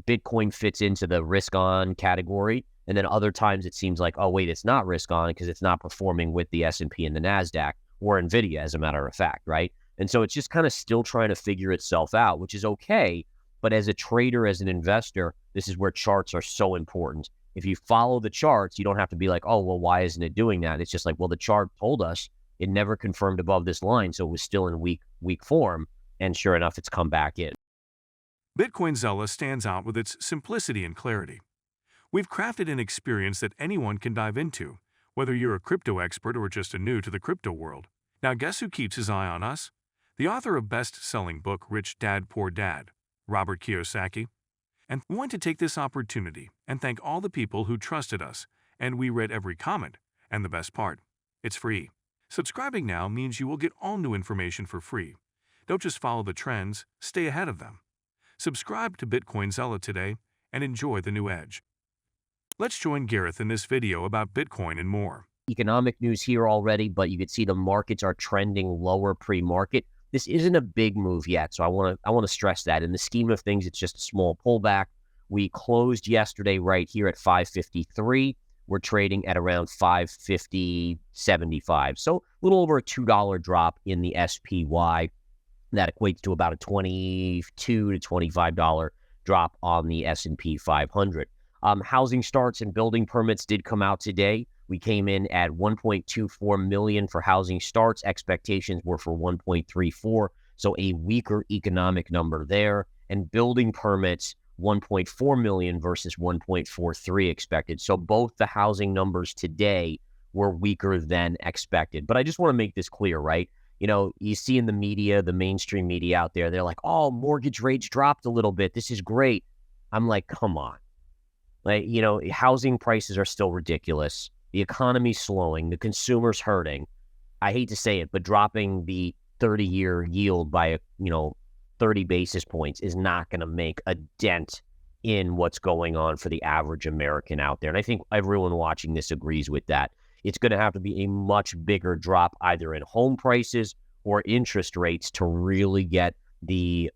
Bitcoin fits into the risk on category. And then other times it seems like, oh, wait, it's not risk on because it's not performing with the S&P and the NASDAQ or NVIDIA, as a matter of fact, right? And so it's just kind of still trying to figure itself out, which is okay. But as a trader, as an investor, this is where charts are so important. If you follow the charts, you don't have to be like, oh, well, why isn't it doing that? It's just like, well, the chart told us it never confirmed above this line, so it was still in weak form. And sure enough, it's come back in. Bitcoin Zella stands out with its simplicity and clarity. We've crafted an experience that anyone can dive into, whether you're a crypto expert or just a new to the crypto world. Now, guess who keeps his eye on us? The author of best-selling book Rich Dad Poor Dad, Robert Kiyosaki. And we want to take this opportunity and thank all the people who trusted us, and we read every comment. And the best part, it's free. Subscribing now means you will get all new information for free. Don't just follow the trends, stay ahead of them. Subscribe to Bitcoin Zella today and enjoy the new edge. Let's join Gareth in this video about Bitcoin and more. Economic news here already, but you can see the markets are trending lower pre-market. This isn't a big move yet, so I want to stress that. In the scheme of things, it's just a small pullback. We closed yesterday right here at 553. We're trading at around 550.75. So a little over a $2 drop in the SPY. That equates to about a $22 to $25 drop on the S&P 500. Housing starts and building permits did come out today. We came in at 1.24 million for housing starts. Expectations were for 1.34, so a weaker economic number there. And building permits, 1.4 million versus 1.43 expected. So both the housing numbers today were weaker than expected. But I just want to make this clear, right? You know, you see in the media, the mainstream media out there, they're like, oh, mortgage rates dropped a little bit. This is great. I'm like, come on. Like, you know, housing prices are still ridiculous. The economy's slowing. The consumer's hurting. I hate to say it, but dropping the 30-year yield by, 30 basis points is not going to make a dent in what's going on for the average American out there. And I think everyone watching this agrees with that. It's going to have to be a much bigger drop either in home prices or interest rates to really get the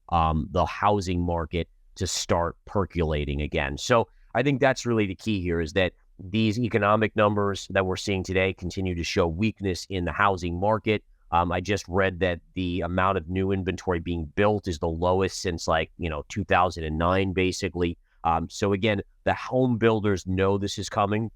housing market to start percolating again. So I think that's really the key here, is that these economic numbers that we're seeing today continue to show weakness in the housing market. I just read that the amount of new inventory being built is the lowest since 2009, basically. So again, the home builders know this is coming.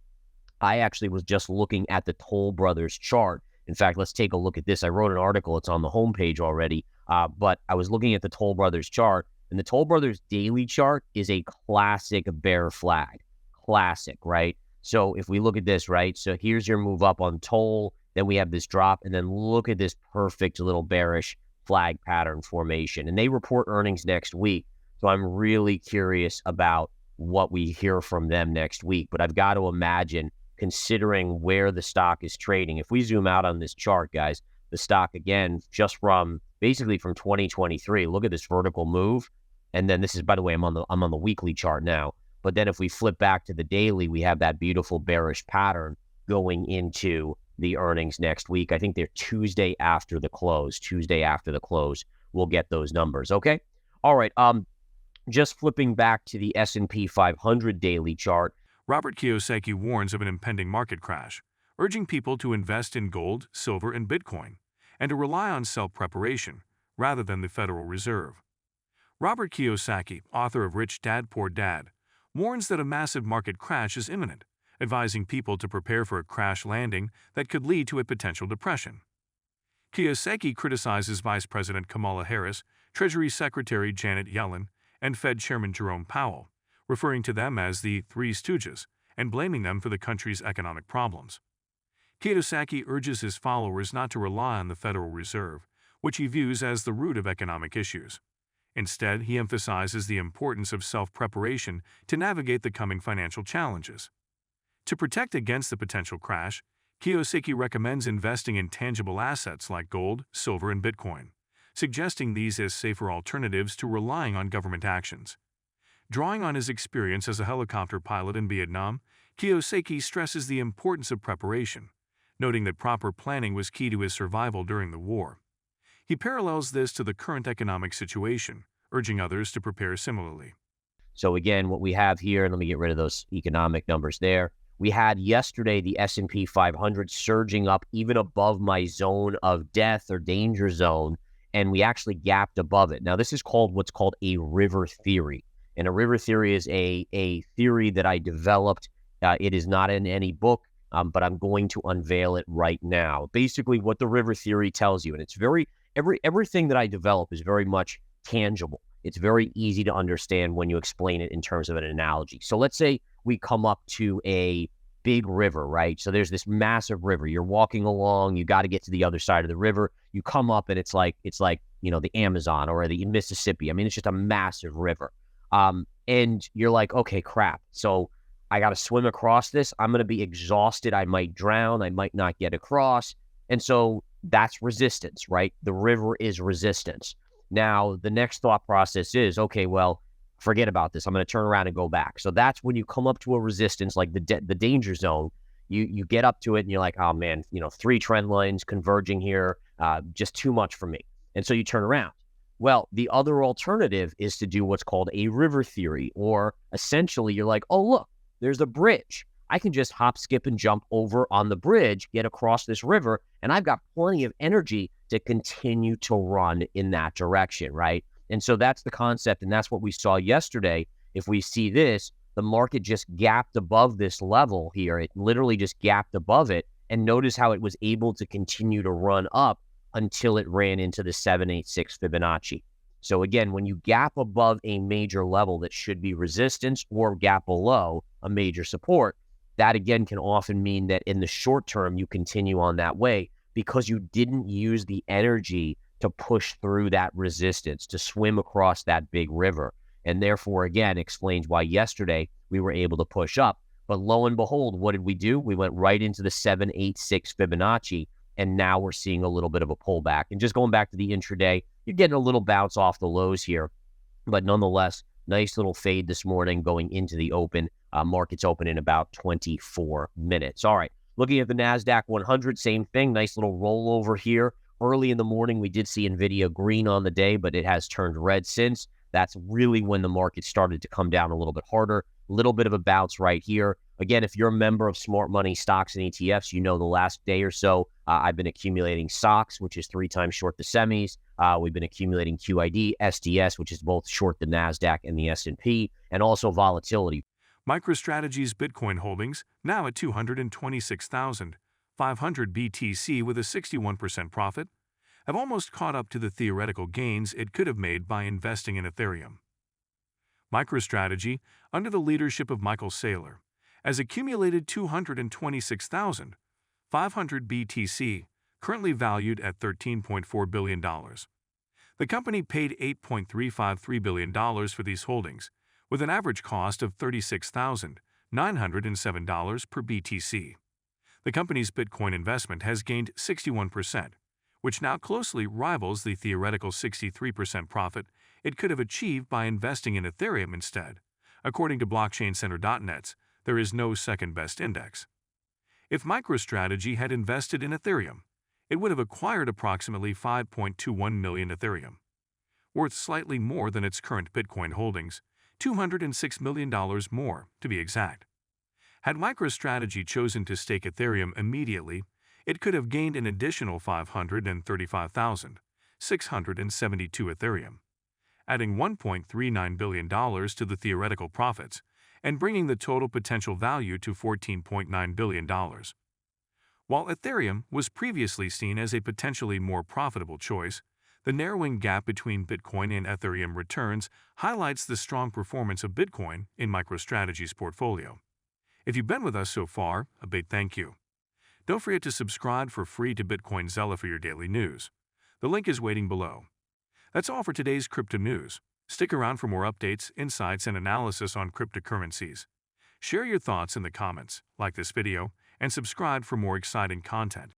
I actually was just looking at the Toll Brothers chart. In fact, let's take a look at this. I wrote an article. It's on the homepage already. But I was looking at the Toll Brothers chart, and the Toll Brothers daily chart is a classic bear flag. Classic, right? So if we look at this, right? So here's your move up on Toll. Then we have this drop. And then look at this perfect little bearish flag pattern formation. And they report earnings next week. So I'm really curious about what we hear from them next week. But I've got to imagine, considering where the stock is trading, if we zoom out on this chart, guys, the stock, again, just from basically from 2023, look at this vertical move. And then this is, by the way, I'm on the weekly chart now. But then if we flip back to the daily, we have that beautiful bearish pattern going into the earnings next week. I think they're Tuesday after the close. We'll get those numbers. Okay. All right. Just flipping back to the S&P 500 daily chart. Robert Kiyosaki warns of an impending market crash, urging people to invest in gold, silver, and Bitcoin, and to rely on self-preparation rather than the Federal Reserve. Robert Kiyosaki, author of Rich Dad Poor Dad, warns that a massive market crash is imminent, advising people to prepare for a crash landing that could lead to a potential depression. Kiyosaki criticizes Vice President Kamala Harris, Treasury Secretary Janet Yellen, and Fed Chairman Jerome Powell, referring to them as the Three Stooges and blaming them for the country's economic problems. Kiyosaki urges his followers not to rely on the Federal Reserve, which he views as the root of economic issues. Instead, he emphasizes the importance of self-preparation to navigate the coming financial challenges. To protect against the potential crash, Kiyosaki recommends investing in tangible assets like gold, silver, and Bitcoin, suggesting these as safer alternatives to relying on government actions. Drawing on his experience as a helicopter pilot in Vietnam, Kiyosaki stresses the importance of preparation, noting that proper planning was key to his survival during the war. He parallels this to the current economic situation, urging others to prepare similarly. So again, what we have here, and let me get rid of those economic numbers there. We had yesterday the S&P 500 surging up even above my zone of death or danger zone, and we actually gapped above it. Now, this is called what's called a river theory. And a river theory is a theory that I developed. It is not in any book, but I'm going to unveil it right now. Basically, what the river theory tells you, and it's everything that I develop is very much tangible. It's very easy to understand when you explain it in terms of an analogy. So let's say we come up to a big river, right? So there's this massive river. You're walking along, you got to get to the other side of the river. You come up and it's like, the Amazon or the Mississippi. I mean, it's just a massive river. And you're like, okay, crap. So I got to swim across this. I'm going to be exhausted. I might drown. I might not get across. And so that's resistance, right? The river is resistance. Now, the next thought process is, okay, well, forget about this. I'm going to turn around and go back. So that's when you come up to a resistance like the danger zone. You get up to it and you're like, oh, man, 3 trend lines converging here, just too much for me. And so you turn around. Well, the other alternative is to do what's called a river theory, or essentially you're like, oh, look, there's a bridge. I can just hop, skip, and jump over on the bridge, get across this river, and I've got plenty of energy to continue to run in that direction, right? And so that's the concept, and that's what we saw yesterday. If we see this, the market just gapped above this level here. It literally just gapped above it, and notice how it was able to continue to run up until it ran into the 786 Fibonacci. So again, when you gap above a major level that should be resistance or gap below a major support, that again can often mean that in the short term, you continue on that way because you didn't use the energy to push through that resistance, to swim across that big river. And therefore, again, explains why yesterday we were able to push up. But lo and behold, what did we do? We went right into the 786 Fibonacci, and now we're seeing a little bit of a pullback. And just going back to the intraday, you're getting a little bounce off the lows here. But nonetheless, nice little fade this morning going into the open. Market's open in about 24 minutes. All right, looking at the NASDAQ 100, same thing. Nice little rollover here. Early in the morning, we did see NVIDIA green on the day, but it has turned red since. That's really when the market started to come down a little bit harder. A little bit of a bounce right here. Again, if you're a member of Smart Money Stocks and ETFs, you know the last day or so, I've been accumulating SOX, which is 3 times short the semis. We've been accumulating QID, SDS, which is both short the NASDAQ and the S&P, and also volatility. MicroStrategy's Bitcoin holdings, now at 226,500 BTC with a 61% profit, have almost caught up to the theoretical gains it could have made by investing in Ethereum. MicroStrategy, under the leadership of Michael Saylor, has accumulated 226,500 BTC, currently valued at $13.4 billion. The company paid $8.353 billion for these holdings, with an average cost of $36,907 per BTC. The company's Bitcoin investment has gained 61%, which now closely rivals the theoretical 63% profit it could have achieved by investing in Ethereum instead. According to BlockchainCenter.net, there is no second-best index. If MicroStrategy had invested in Ethereum, it would have acquired approximately 5.21 million Ethereum, worth slightly more than its current Bitcoin holdings, $206 million more, to be exact. Had MicroStrategy chosen to stake Ethereum immediately, it could have gained an additional 535,672 Ethereum, adding $1.39 billion to the theoretical profits and bringing the total potential value to $14.9 billion. While Ethereum was previously seen as a potentially more profitable choice, the narrowing gap between Bitcoin and Ethereum returns highlights the strong performance of Bitcoin in MicroStrategy's portfolio. If you've been with us so far, a big thank you. Don't forget to subscribe for free to Bitcoin Zella for your daily news. The link is waiting below. That's all for today's crypto news. Stick around for more updates, insights, and analysis on cryptocurrencies. Share your thoughts in the comments, like this video, and subscribe for more exciting content.